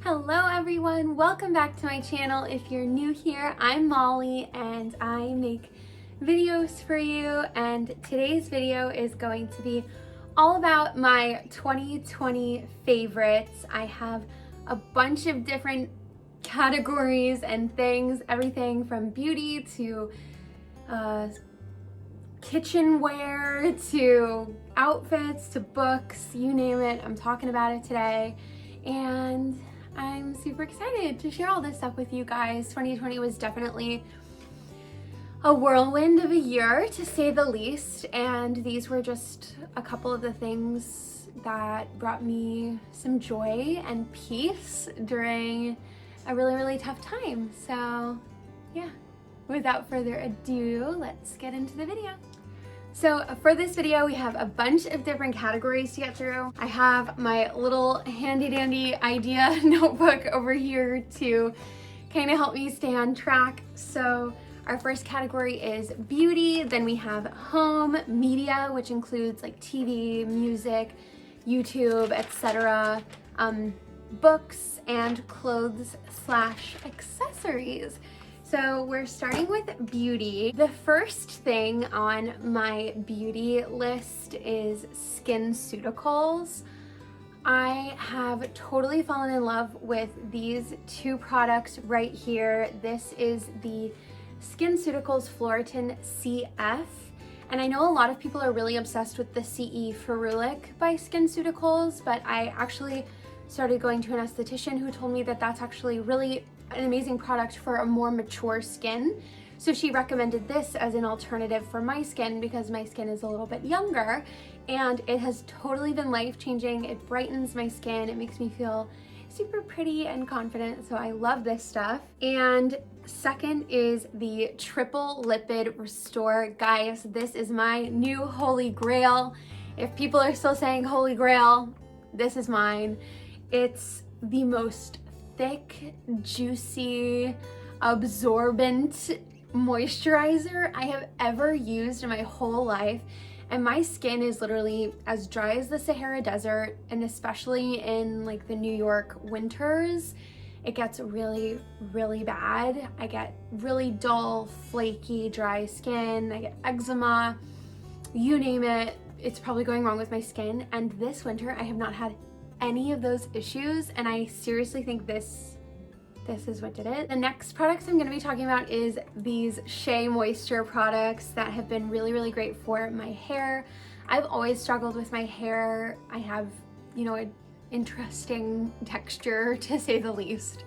Hello everyone, welcome back to my channel. If you're new here, I'm Molly and I make videos for you, and today's video is going to be all about my 2020 favorites. I have a bunch of different categories and things, everything from beauty to kitchenware to outfits to books, you name it, I'm talking about it today. And I'm super excited to share all this stuff with you guys. 2020 was definitely a whirlwind of a year, to say the least, and these were just a couple of the things that brought me some joy and peace during a really tough time. So yeah, without further ado, let's get into the video. So for this video, we have a bunch of different categories to get through. I have my little handy dandy idea notebook over here to kind of help me stay on track. So our first category is beauty, then we have home, media, which includes like TV, music, YouTube, etc., books, and clothes / accessories. So we're starting with beauty. The first thing on my beauty list is SkinCeuticals. I have totally fallen in love with these two products right here. This is the SkinCeuticals Floratin CF. And I know a lot of people are really obsessed with the CE Ferulic by SkinCeuticals, but I actually started going to an esthetician who told me that that's actually really an amazing product for a more mature skin. So she recommended this as an alternative for my skin because my skin is a little bit younger, and it has totally been life-changing. It brightens my skin, it makes me feel super pretty and confident, so I love this stuff. And second is the Triple Lipid Restore. Guys, this is my new holy grail. If people are still saying holy grail, this is mine. It's the most thick, juicy, absorbent moisturizer I have ever used in my whole life. And my skin is literally as dry as the Sahara Desert, and especially in like the New York winters, it gets really bad. I get really dull, flaky, dry skin. I get eczema, you name it. It's probably going wrong with my skin. And this winter, I have not had any of those issues, and I seriously think this is what did it. The next products I'm going to be talking about is these Shea Moisture products that have been really great for my hair. I've always struggled with my hair. I have, you know, an interesting texture, to say the least,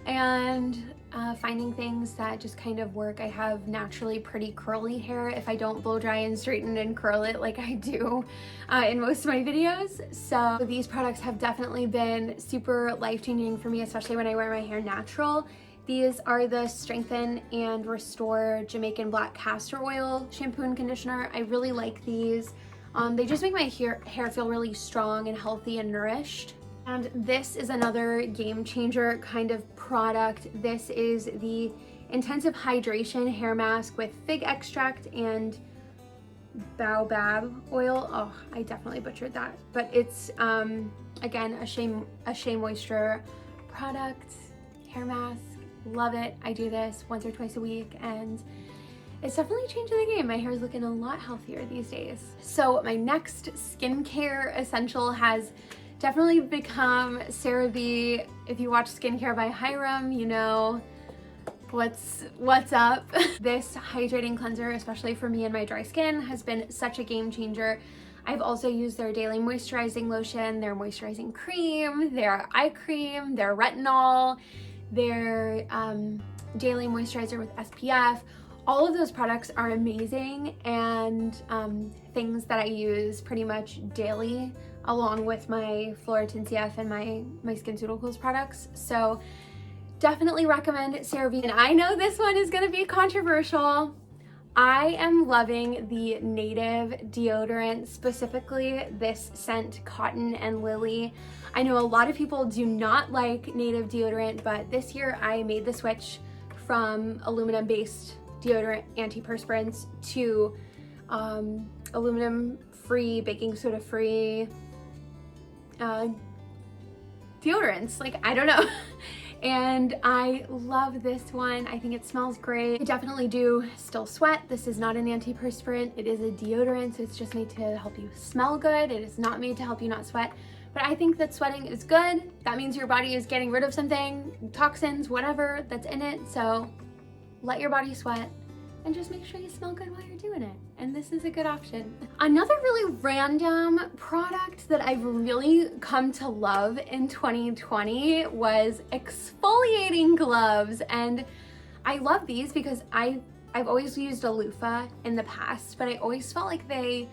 and finding things that just kind of work. I have naturally pretty curly hair if I don't blow dry and straighten and curl it like I do in most of my videos. So these products have definitely been super life-changing for me, especially when I wear my hair natural. These are the Strengthen and Restore Jamaican Black Castor Oil Shampoo and Conditioner. I really like these. They just make my hair feel really strong and healthy and nourished. And this is another game changer kind of product. This is the Intensive Hydration Hair Mask with fig extract and baobab oil. Oh, I definitely butchered that. But it's, again, a Shea Moisture product, hair mask. Love it. I do this once or twice a week, and it's definitely changing the game. My hair is looking a lot healthier these days. So my next skincare essential has definitely become CeraVe. If you watch Skincare by Hiram, you know what's up. This hydrating cleanser, especially for me and my dry skin, has been such a game changer. I've also used their daily moisturizing lotion, their moisturizing cream, their eye cream, their retinol, their daily moisturizer with SPF. All of those products are amazing, and things that I use pretty much daily, along with my Floratin CF and my SkinCeuticals products. So definitely recommend CeraVe. And I know this one is going to be controversial. I am loving the Native deodorant, specifically this scent Cotton and Lily. I know a lot of people do not like Native deodorant, but this year I made the switch from aluminum-based deodorant antiperspirants to aluminum-free, baking soda-free deodorants. Like, I don't know. And I love this one. I think it smells great. I definitely do still sweat. This is not an antiperspirant. It is a deodorant, so it's just made to help you smell good. It is not made to help you not sweat. But I think that sweating is good. That means your body is getting rid of something, toxins, whatever that's in it. So let your body sweat and just make sure you smell good while you're doing it. And this is a good option. Another really random product that I've really come to love in 2020 was exfoliating gloves. And I love these because I've always used a loofah in the past, but I always felt like they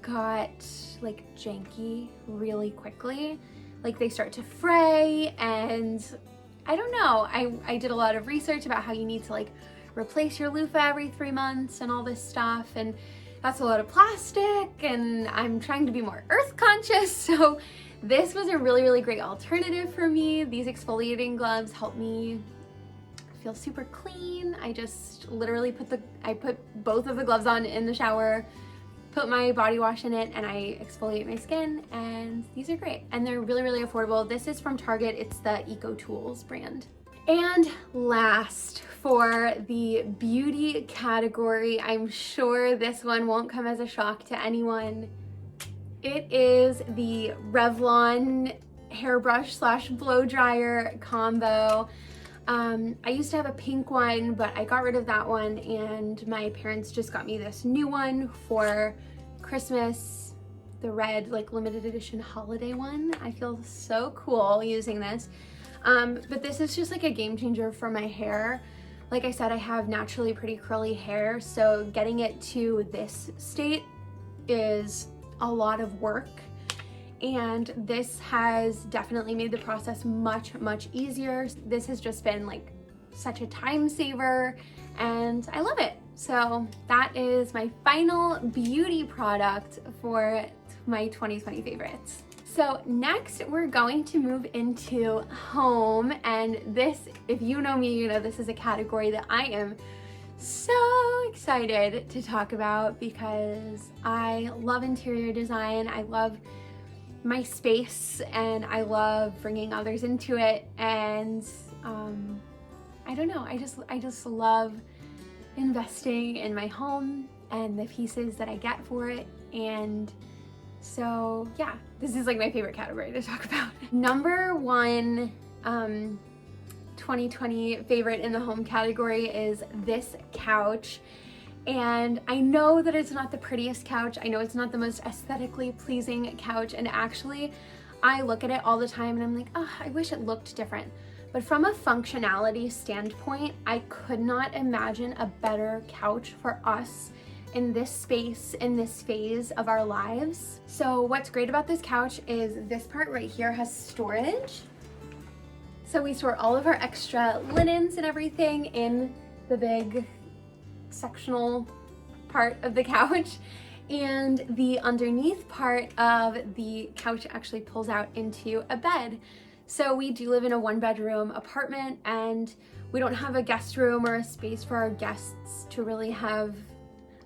got like janky really quickly. Like they start to fray, and I don't know. I did a lot of research about how you need to like replace your loofah every 3 months and all this stuff, and that's a lot of plastic, and I'm trying to be more earth conscious, so this was a really, really great alternative for me. These exfoliating gloves help me feel super clean. I just literally I put both of the gloves on in the shower, put my body wash in it, and I exfoliate my skin, and these are great. And they're really, really affordable. This is from Target. It's the Eco Tools brand. And last, for the beauty category, I'm sure this one won't come as a shock to anyone. It is the Revlon hairbrush / blow dryer combo. I used to have a pink one, but I got rid of that one, and my parents just got me this new one for Christmas, the red like limited edition holiday one. I feel so cool using this. But this is just like a game changer for my hair. Like I said, I have naturally pretty curly hair, so getting it to this state is a lot of work. And this has definitely made the process much, much easier. This has just been like such a time saver, and I love it. So that is my final beauty product for my 2020 favorites. So next we're going to move into home, and this, if you know me, you know this is a category that I am so excited to talk about because I love interior design. I love my space, and I love bringing others into it, and I don't know, I just love investing in my home and the pieces that I get for it. And so yeah, this is like my favorite category to talk about. Number one 2020 favorite in the home category is this couch. And I know that it's not the prettiest couch. I know it's not the most aesthetically pleasing couch. And actually, I look at it all the time and I'm like, oh, I wish it looked different. But from a functionality standpoint, I could not imagine a better couch for us in this space, in this phase of our lives. So what's great about this couch is this part right here has storage. So we store all of our extra linens and everything in the big sectional part of the couch, and the underneath part of the couch actually pulls out into a bed. So we do live in a 1-bedroom apartment, and we don't have a guest room or a space for our guests to really have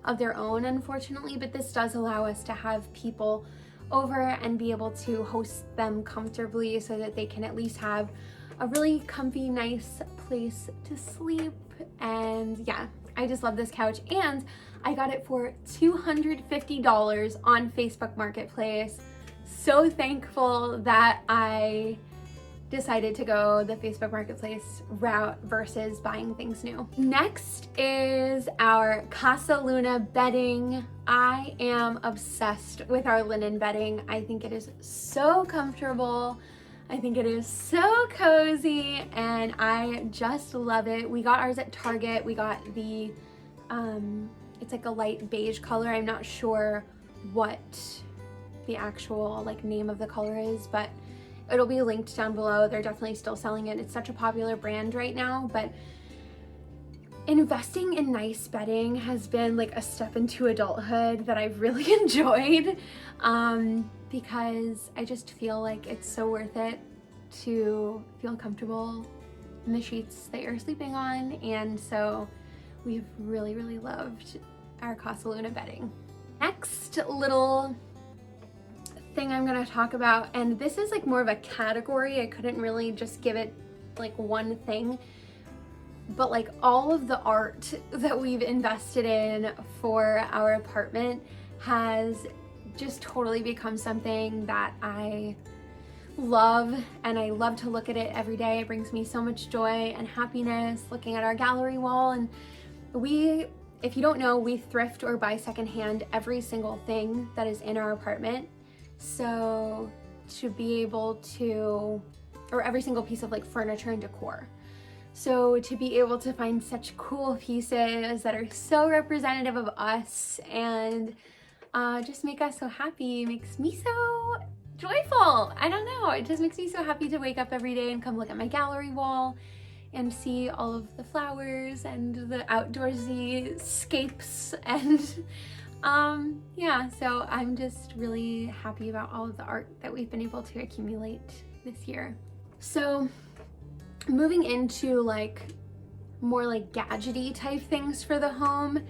of their own, unfortunately, but this does allow us to have people over and be able to host them comfortably so that they can at least have a really comfy, nice place to sleep. And yeah, I just love this couch, and I got it for $250 on Facebook Marketplace. So thankful that I decided to go the Facebook Marketplace route versus buying things new. Next is our Casa Luna bedding. I am obsessed with our linen bedding. I think it is so comfortable. I think it is so cozy, and I just love it. We got ours at Target. We got the, it's like a light beige color. I'm not sure what the actual like name of the color is, but it'll be linked down below. They're definitely still selling it. It's such a popular brand right now, but investing in nice bedding has been like a step into adulthood that I've really enjoyed, because I just feel like it's so worth it to feel comfortable in the sheets that you're sleeping on. And so we've really, really loved our Casa Luna bedding. Next little thing I'm gonna talk about, and this is like more of a category, I couldn't really just give it like one thing, but like all of the art that we've invested in for our apartment has just totally become something that I love, and I love to look at it every day. It brings me so much joy and happiness looking at our gallery wall. And if you don't know, we thrift or buy secondhand every single thing that is in our apartment. So to be able to, or every single piece of like furniture and decor. So to be able to find such cool pieces that are so representative of us and just make us so happy makes me so joyful. I don't know, it just makes me so happy to wake up every day and come look at my gallery wall and see all of the flowers and the outdoorsy scapes, and yeah, so I'm just really happy about all of the art that we've been able to accumulate this year. So moving into like more like gadgety type things for the home,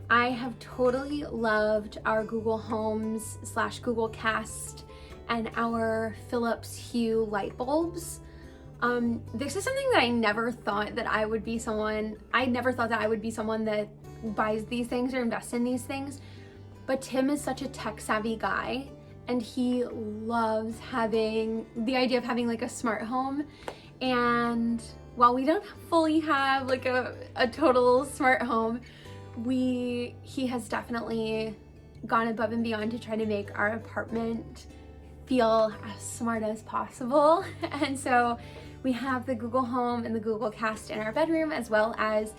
I have totally loved our Google Homes / Google Cast and our Philips Hue light bulbs. This is something that I never thought that I would be someone that buys these things or invests in these things, but Tim is such a tech savvy guy, and he loves having the idea of having like a smart home. And while we don't fully have like a total smart home, he has definitely gone above and beyond to try to make our apartment feel as smart as possible. And so we have the Google Home and the Google Cast in our bedroom, as well as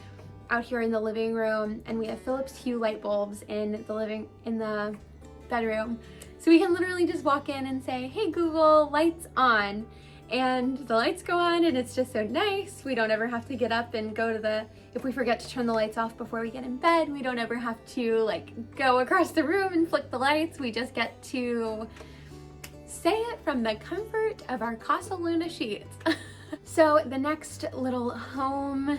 out here in the living room, and we have Philips Hue light bulbs in the bedroom. So we can literally just walk in and say, "Hey Google, lights on," and the lights go on, and it's just so nice. We don't ever have to get up and go to if we forget to turn the lights off before we get in bed, we don't ever have to like go across the room and flick the lights. We just get to say it from the comfort of our Casa Luna sheets. So the next little home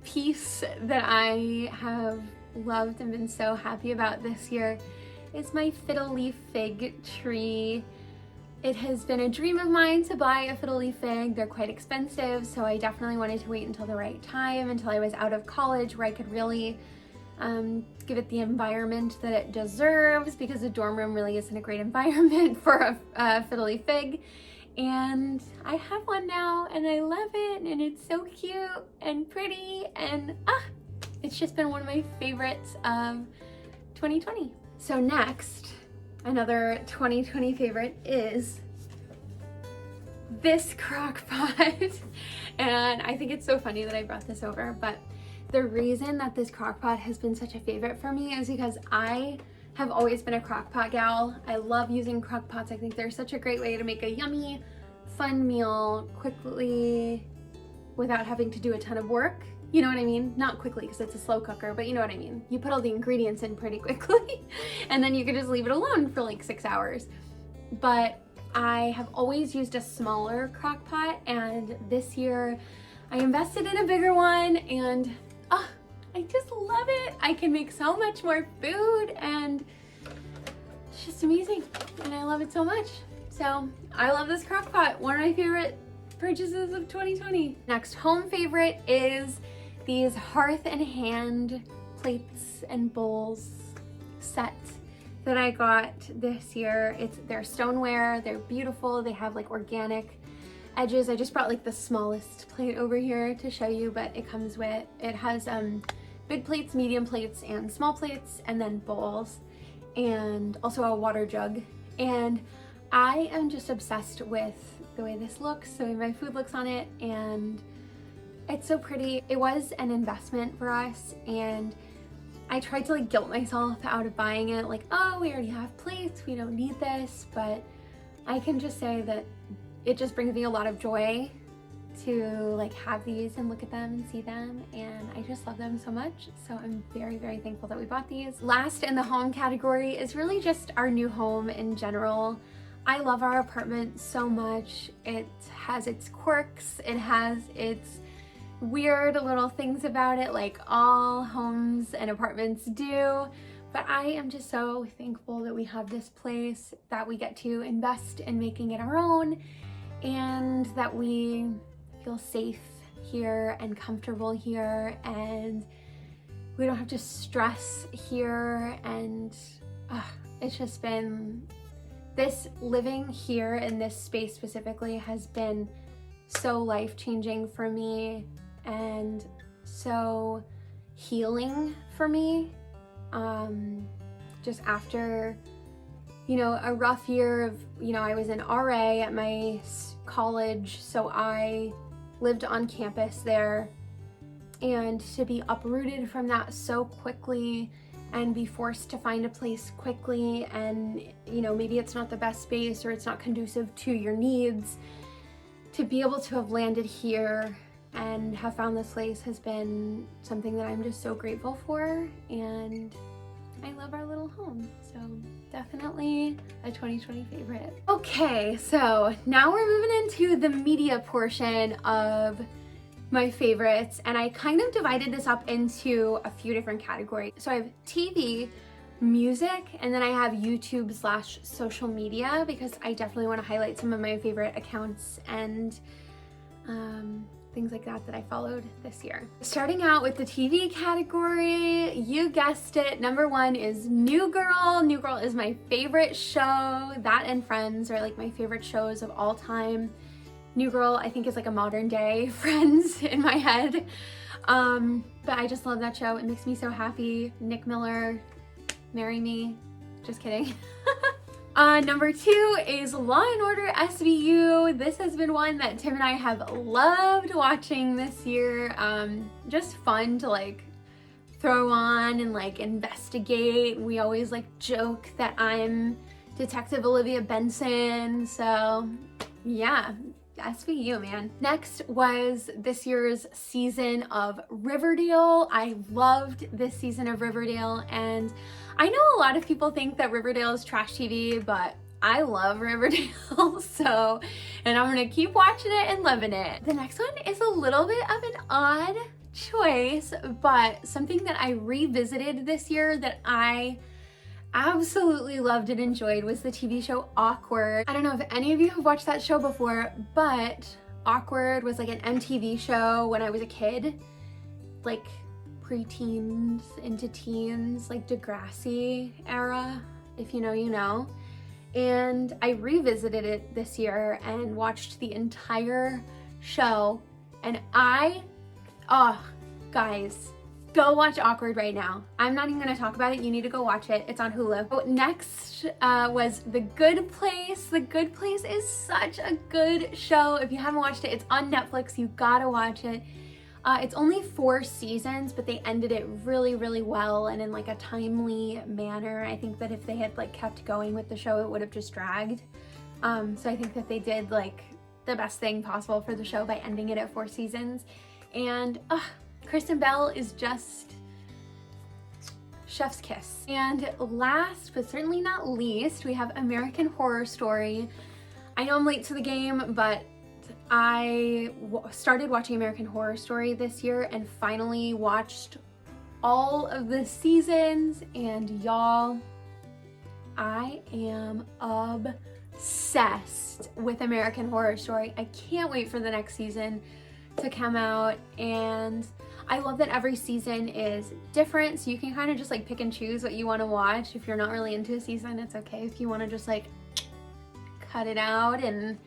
piece that I have loved and been so happy about this year is my fiddle leaf fig tree. It has been a dream of mine to buy a fiddle leaf fig. They're quite expensive, so I definitely wanted to wait until the right time, until I was out of college, where I could really give it the environment that it deserves, because a dorm room really isn't a great environment for a fiddle leaf fig. And I have one now, and I love it, and it's so cute and pretty, and it's just been one of my favorites of 2020. So next, another 2020 favorite is this crock pot. And I think it's so funny that I brought this over, but the reason that this crock pot has been such a favorite for me is because I have always been a crock pot gal. I love using crock pots. I think they're such a great way to make a yummy, fun meal quickly without having to do a ton of work. You know what I mean? Not quickly because it's a slow cooker, but you know what I mean. You put all the ingredients in pretty quickly and then you can just leave it alone for like 6 hours. But I have always used a smaller crock pot, and this year I invested in a bigger one, and I just love it. I can make so much more food, and it's just amazing, and I love it so much. So I love this crock pot. One of my favorite purchases of 2020. Next home favorite is these Hearth and Hand plates and bowls set that I got this year. They're stoneware, they're beautiful, they have like organic edges. I just brought like the smallest plate over here to show you, but it has big plates, medium plates, and small plates, and then bowls, and also a water jug. And I am just obsessed with the way this looks, the way my food looks on it, and it's so pretty. It was an investment for us, and I tried to like guilt myself out of buying it, like, oh, we already have plates, we don't need this, but I can just say that it just brings me a lot of joy to like have these and look at them and see them, and I just love them so much. So I'm very, very thankful that we bought these. Last in the home category is really just our new home in general. I love our apartment so much. It has its quirks, it has its weird little things about it, like all homes and apartments do, But I am just so thankful that we have this place, that we get to invest in making it our own, and that we feel safe here and comfortable here, and we don't have to stress here. And it's just been, this living here in this space specifically has been so life-changing for me and so healing for me. Just after, you know, a rough year of, you know, I was an RA at my college, so I lived on campus there, and to be uprooted from that so quickly and be forced to find a place quickly, and, you know, maybe it's not the best space or it's not conducive to your needs, to be able to have landed here and have found this place has been something that I'm just so grateful for, and I love our little home. So definitely a 2020 favorite. Okay, so now we're moving into the media portion of my favorites, and I kind of divided this up into a few different categories. So I have TV, music, and then I have YouTube/social media, because I definitely want to highlight some of my favorite accounts and things like that I followed this year. Starting out with the TV category, you guessed it, number one is New Girl. New Girl is my favorite show. That and Friends are like my favorite shows of all time. New Girl, I think, is like a modern day Friends in my head. But I just love that show. It makes me so happy. Nick Miller, marry me. Just kidding. Number two is Law & Order SVU. This has been one that Tim and I have loved watching this year. Just fun to like throw on and like investigate. We always like joke that I'm Detective Olivia Benson. So yeah, SVU, man. Next was this year's season of Riverdale. I loved this season of Riverdale, and I know a lot of people think that Riverdale is trash TV, but I love Riverdale, so, and I'm gonna keep watching it and loving it. The next one is a little bit of an odd choice, but something that I revisited this year that I absolutely loved and enjoyed was the TV show Awkward. I don't know if any of you have watched that show before, but Awkward was like an MTV show when I was a kid, like pre-teens into teens, like Degrassi era, if you know, you know. And I revisited it this year and watched the entire show, and guys, go watch Awkward right now. I'm not even gonna talk about it. You need to go watch it. It's on Hulu. Oh, next was The Good Place. The Good Place is such a good show. If you haven't watched it, it's on Netflix. You gotta watch it. It's only 4 seasons, but they ended it really, really well and in like a timely manner. I think that if they had like kept going with the show, it would have just dragged. So I think that they did like the best thing possible for the show by ending it at 4 seasons. And Kristen Bell is just chef's kiss. And last but certainly not least, we have American Horror Story. I know I'm late to the game, but I started watching American Horror Story this year and finally watched all of the seasons, and y'all, I am obsessed with American Horror Story. I can't wait for the next season to come out, and I love that every season is different, so you can kind of just like pick and choose what you want to watch. If you're not really into a season, it's okay if you want to just like cut it out and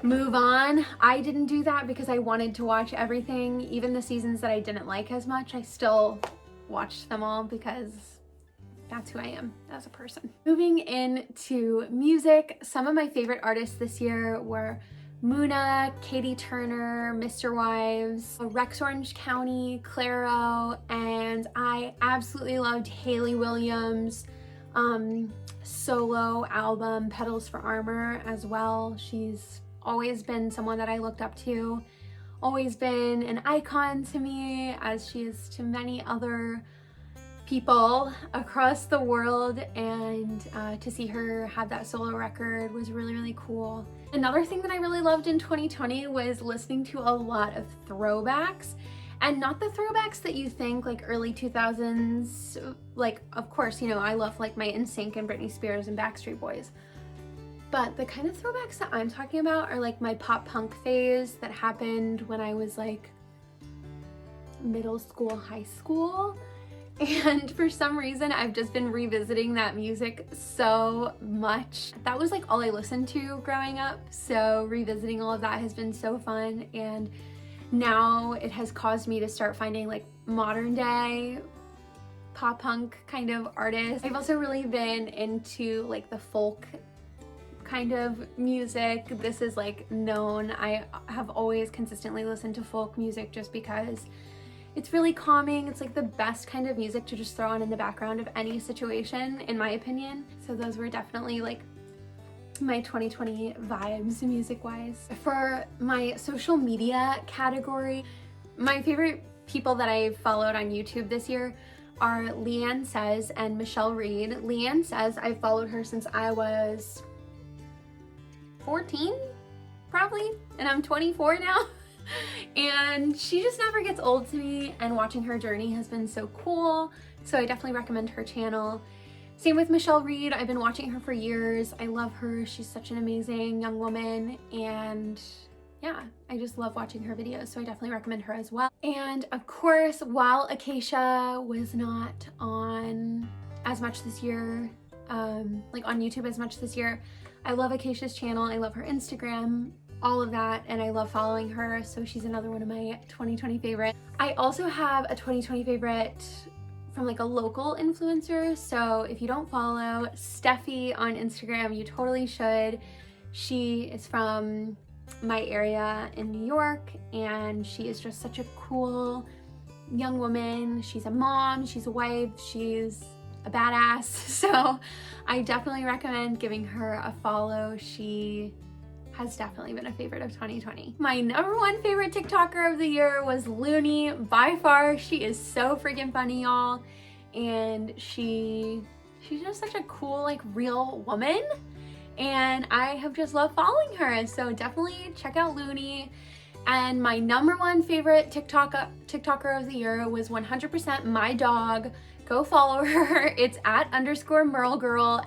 move on. I didn't do that because I wanted to watch everything. Even the seasons that I didn't like as much, I still watched them all because that's who I am as a person. Moving into music, some of my favorite artists this year were Muna, Katie Turner, Mr. Wives, Rex Orange County, Clairo, and I absolutely loved Hayley Williams' solo album, Petals for Armor, as well. She's always been someone that I looked up to, always been an icon to me, as she is to many other people across the world, and to see her have that solo record was really, really cool. Another thing that I really loved in 2020 was listening to a lot of throwbacks, And not the throwbacks that you think, like early 2000s, like, of course, you know, I love like my NSYNC and Britney Spears and Backstreet Boys. But the kind of throwbacks that I'm talking about are like my pop punk phase that happened when I was like middle school, high school. And for some reason, I've just been revisiting that music so much. That was like all I listened to growing up. So revisiting all of that has been so fun. And now it has caused me to start finding like modern day pop punk kind of artists. I've also really been into like the folk kind of music. This is like known. I have always consistently listened to folk music just because it's really calming. It's like the best kind of music to just throw on in the background of any situation, in my opinion. So those were definitely like my 2020 vibes music-wise. For my social media category, my favorite people that I've followed on YouTube this year are Leanne Says and Michelle Reed. Leanne Says, I've followed her since I was 14, probably, and I'm 24 now. And she just never gets old to me, and watching her journey has been so cool. So I definitely recommend her channel. Same with Michelle Reed. I've been watching her for years. I love her. She's such an amazing young woman, and yeah, I just love watching her videos, so I definitely recommend her as well. And of course, while Acacia was not on as much this year, like on YouTube as much this year, I love Acacia's channel. I love her Instagram, all of that, and I love following her, so she's another one of my 2020 favorites. I also have a 2020 favorite from like a local influencer. So if you don't follow Steffi on Instagram, you totally should. She is from my area in New York, and she is just such a cool young woman. She's a mom, she's a wife, she's a badass. So I definitely recommend giving her a follow. She has definitely been a favorite of 2020. My number one favorite TikToker of the year was Looney, by far. She is so freaking funny, y'all. And she's just such a cool, like, real woman. And I have just loved following her. So definitely check out Looney. And my number one favorite TikToker of the year was 100% my dog. Go follow her. It's @_MerleGirl, MERLGURL.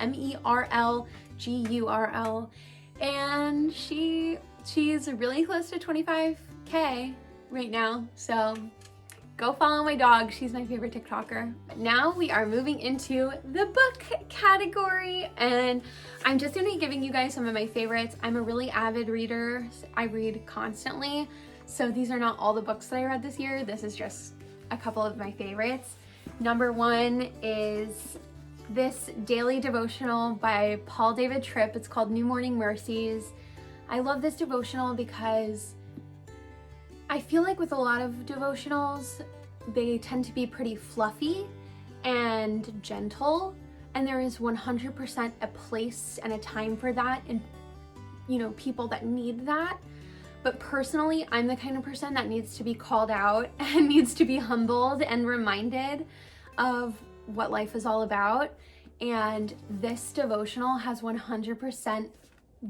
And she's really close to 25K right now, so go follow my dog. She's my favorite TikToker. Now we are moving into the book category, and I'm just gonna be giving you guys some of my favorites. I'm a really avid reader. I read constantly, so these are not all the books that I read this year. This is just a couple of my favorites. Number one is this daily devotional by Paul David Tripp. It's called New Morning Mercies. I love this devotional because I feel like with a lot of devotionals, they tend to be pretty fluffy and gentle, and there is 100% a place and a time for that, and you know, people that need that. But personally, I'm the kind of person that needs to be called out and needs to be humbled and reminded of what life is all about. And this devotional has 100%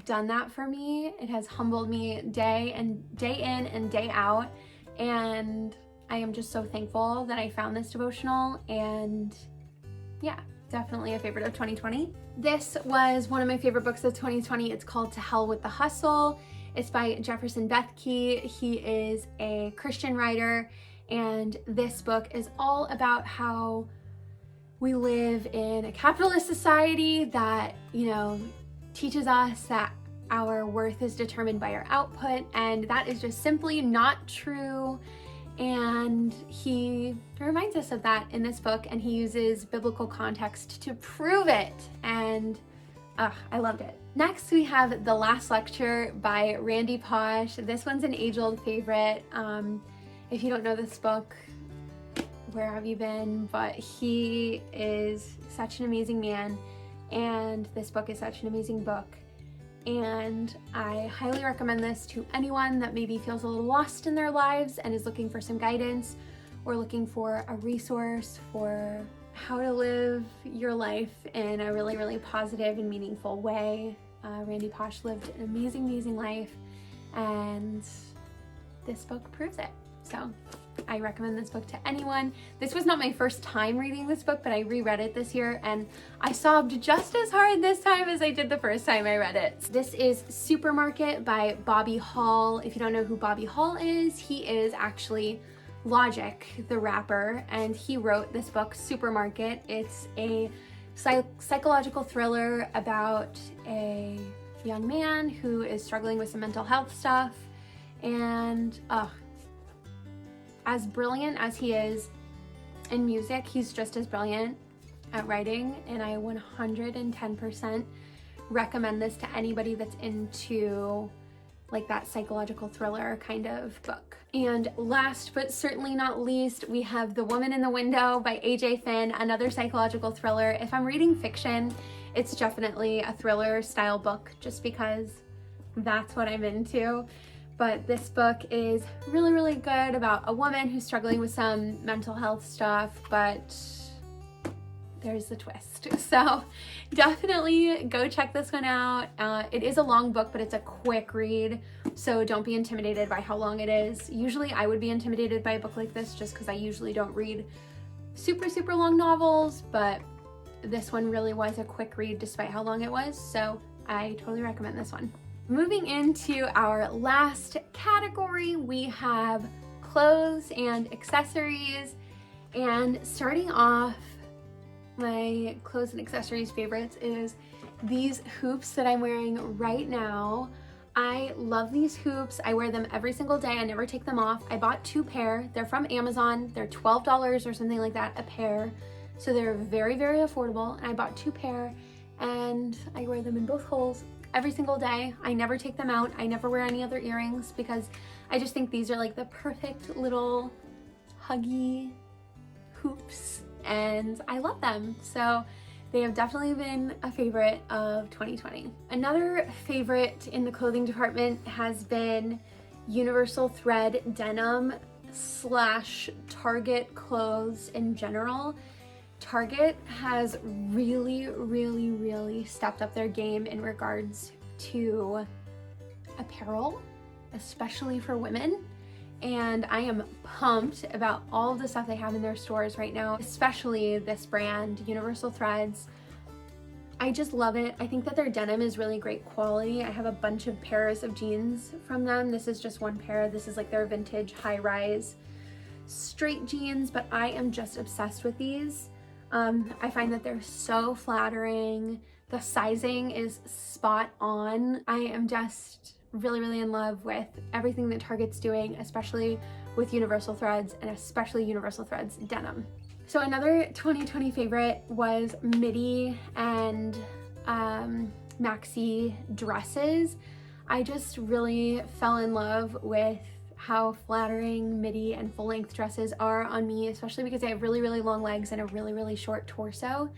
done that for me. It has humbled me day in and day out, and I am just so thankful that I found this devotional. And yeah, definitely a favorite of 2020. This was one of my favorite books of 2020. It's called To Hell with the Hustle. It's by Jefferson Bethke. He is a Christian writer, and this book is all about how we live in a capitalist society that, you know, teaches us that our worth is determined by our output, and that is just simply not true. And he reminds us of that in this book, and he uses biblical context to prove it, and I loved it. Next, we have The Last Lecture by Randy Pausch. This one's an age-old favorite. If you don't know this book, where have you been? But he is such an amazing man, and this book is such an amazing book. And I highly recommend this to anyone that maybe feels a little lost in their lives and is looking for some guidance, or looking for a resource for how to live your life in a really, really positive and meaningful way. Randy Pausch lived an amazing, amazing life, and this book proves it. So I recommend this book to anyone. This was not my first time reading this book, but I reread it this year and I sobbed just as hard this time as I did the first time I read it. This is Supermarket by Bobby Hall. If you don't know who Bobby Hall is, he is actually Logic, the rapper, and he wrote this book, Supermarket. It's a psychological thriller about a young man who is struggling with some mental health stuff, and as brilliant as he is in music, he's just as brilliant at writing, and I 110% recommend this to anybody that's into like that psychological thriller kind of book. And last but certainly not least, we have The Woman in the Window by A.J. Finn, another psychological thriller. If I'm reading fiction, it's definitely a thriller style book just because that's what I'm into. But this book is really, really good about a woman who's struggling with some mental health stuff, but there's the twist. So definitely go check this one out. It is a long book, but it's a quick read, so don't be intimidated by how long it is. Usually I would be intimidated by a book like this just because I usually don't read super, super long novels, but this one really was a quick read despite how long it was, so I totally recommend this one. Moving into our last category, we have clothes and accessories, and starting off, my clothes and accessories favorites is these hoops that I'm wearing right now. I love these hoops. I wear them every single day. I never take them off. I bought 2 pair. They're from Amazon. They're $12 or something like that a pair. So they're very, very affordable. And I bought 2 pair and I wear them in both holes every single day. I never take them out. I never wear any other earrings because I just think these are like the perfect little huggy hoops and I love them. So they have definitely been a favorite of 2020. Another favorite in the clothing department has been Universal Thread denim / Target clothes in general. Target has really, really, really stepped up their game in regards to apparel, especially for women. And I am pumped about all of the stuff they have in their stores right now, especially this brand, Universal Threads. I just love it. I think that their denim is really great quality. I have a bunch of pairs of jeans from them. This is just one pair. This is like their vintage high-rise straight jeans, but I am just obsessed with these. I find that they're so flattering. The sizing is spot on. I am just really, really in love with everything that Target's doing, especially with Universal Threads and especially Universal Threads denim. So another 2020 favorite was midi and maxi dresses. I just really fell in love with how flattering midi and full-length dresses are on me, especially because I have really, really long legs and a really, really short torso.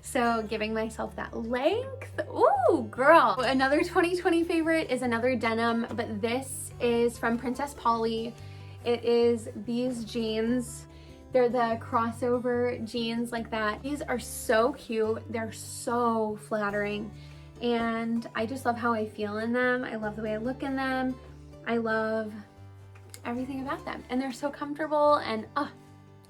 So giving myself that length, ooh, girl. Another 2020 favorite is another denim, but this is from Princess Polly. It is these jeans. They're the crossover jeans like that. These are so cute. They're so flattering. And I just love how I feel in them. I love the way I look in them. I love everything about them. And they're so comfortable, and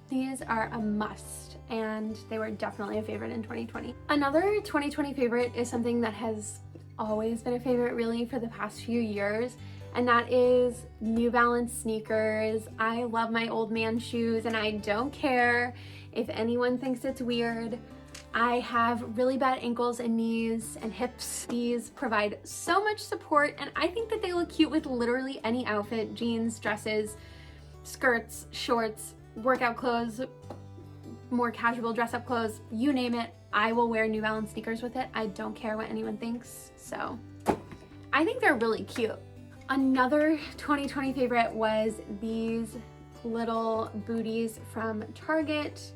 these are a must, and they were definitely a favorite in 2020. Another 2020 favorite is something that has always been a favorite really for the past few years, and that is New Balance sneakers. I love my old man shoes, and I don't care if anyone thinks it's weird. I have really bad ankles and knees and hips. These provide so much support, and I think that they look cute with literally any outfit: jeans, dresses, skirts, shorts, workout clothes, more casual dress-up clothes, you name it. I will wear New Balance sneakers with it. I don't care what anyone thinks, so I think they're really cute. Another 2020 favorite was these little booties from Target.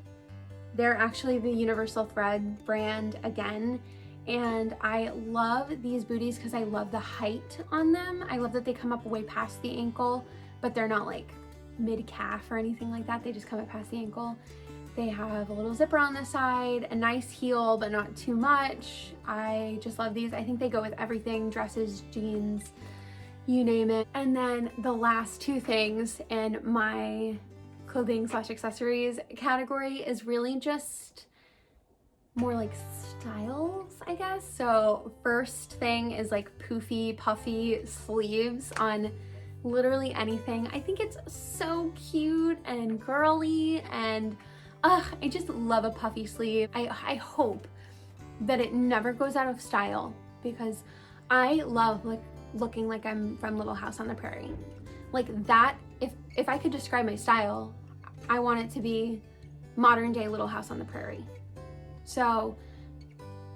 They're actually the Universal Thread brand again, and I love these booties because I love the height on them. I love that they come up way past the ankle, but they're not like mid-calf or anything like that. They just come up past the ankle. They have a little zipper on the side, a nice heel, but not too much. I just love these. I think they go with everything: dresses, jeans, you name it. And then the last two things in my clothing slash accessories category is really just more like styles, I guess. So first thing is like poofy, puffy sleeves on literally anything. I think it's so cute and girly, and I just love a puffy sleeve. I hope that it never goes out of style, because I love like looking like I'm from Little House on the Prairie. Like that, if I could describe my style, I want it to be modern day Little House on the Prairie. So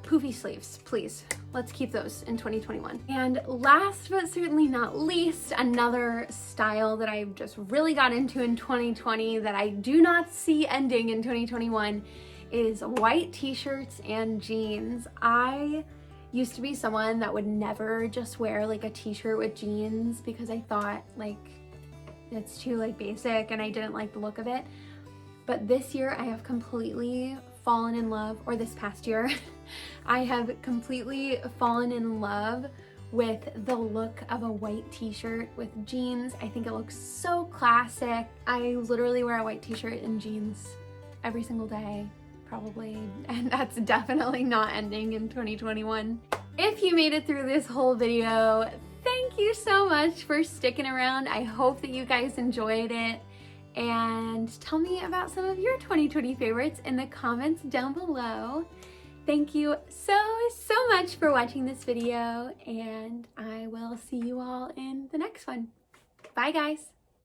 poofy sleeves, please. Let's keep those in 2021. And last but certainly not least, another style that I've just really got into in 2020 that I do not see ending in 2021 is white t-shirts and jeans. I used to be someone that would never just wear like a t-shirt with jeans because I thought like it's too like basic and I didn't like the look of it. But this year I have completely fallen in love, or this past year, I have completely fallen in love with the look of a white t-shirt with jeans. I think it looks so classic. I literally wear a white t-shirt and jeans every single day, probably, and that's definitely not ending in 2021. If you made it through this whole video, thank you so much for sticking around. I hope that you guys enjoyed it. And tell me about some of your 2020 favorites in the comments down below. Thank you so much for watching this video, and I will see you all in the next one. Bye guys.